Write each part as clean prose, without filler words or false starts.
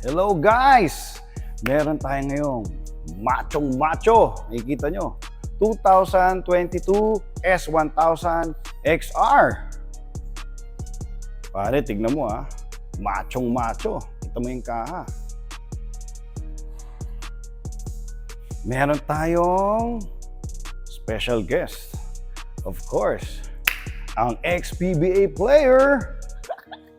Hello guys! Meron tayo ngayong machong macho. Nakikita nyo. 2022 S1000 XR. Pare, tignan mo ha. Machong macho. Kita mo yung kaha. Meron tayong special guest. Of course, ang ex-PBA player,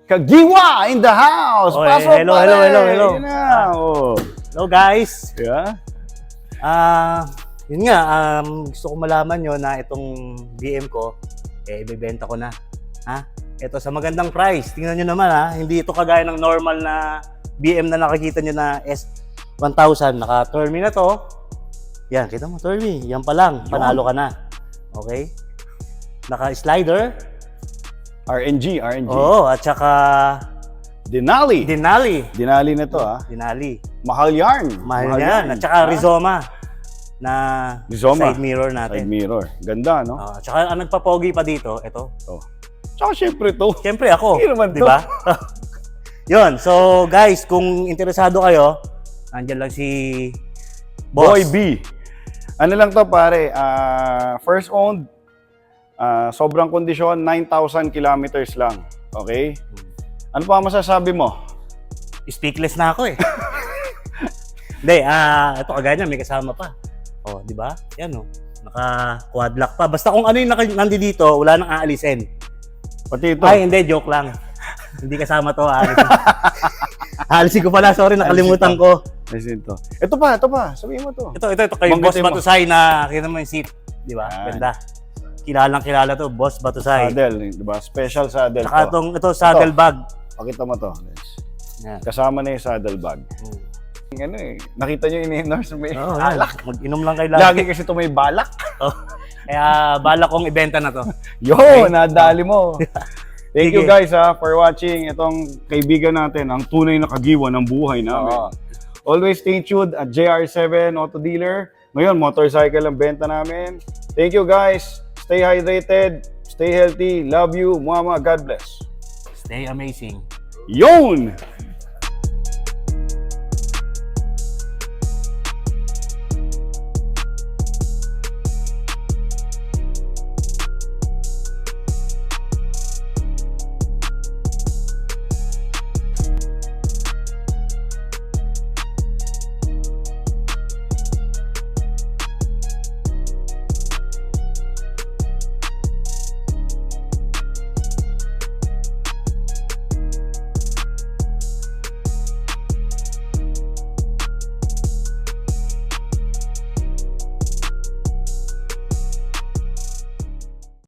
Kagiwa in the house! Oh, Pasok hello, pare! hello. Yun na, oh. Hello guys! Yeah? Yun nga, gusto ko malaman nyo na itong BM ko, ibebenta ko na. Ha? Ito sa magandang price. Tingnan nyo naman ha, hindi ito kagaya ng normal na BM na nakikita nyo na S1000. Naka-termi na to. Yan, kita mo, termi. Yan pa lang, panalo ka na. Okay? Naka-slider. RNG. Oo, at saka Denali. Denali na to ha. Denali. Mahal yarn. Mahal yan. At saka Rizoma na Rizoma. side mirror natin. Side mirror. Ganda, no? At saka ang nagpapogi pa dito, ito. Oh. Tsaka syempre to. Siyempre ako. Hindi naman di ba? Yun. So guys, kung interesado kayo, nandiyan lang si Boss. Boy B. Ano lang to pare, first owned, sobrang kondisyon, 9,000 kilometers lang. Okay? Ano pa masasabi mo? Speakless na ako eh. Hindi, ito kagaya niya, may kasama pa. Oh, di ba? Yan oh. Naka-quad lock pa. Basta kung ano yung nandito dito, wala nang aalisin. Pati ito. Ay, hindi, joke lang. Hindi kasama to, aalisin. Aalisin ko pala, sorry, nakalimutan ko. Listen to. Ito pa. Sabihin mo to. Ito kay Boss Banggitin mo. Batusay na kita mo yung seat, di ba? Yan. Ganda. Kilala to, Boss Batusay. Saddle, di ba? Special saddle Saka to. ito saddle bag. Pakita mo to. Yan. Kasama na yung saddle bag. Ano eh, nakita nyo in-endorse may Oh, alak. Mag-inom lang kayo lagi. Lagi kasi ito may balak. Oh. Kaya bala kong ibenta na to. Nadali mo. Thank you Sige. guys for watching itong kaibigan natin, ang tunay na kagiwa ng buhay namin. Always stay tuned at JR7 Auto Dealer. Ngayon, motorcycle ang benta namin. Thank you guys. Stay hydrated. Stay healthy. Love you. Mama. God bless. Stay amazing. Yun!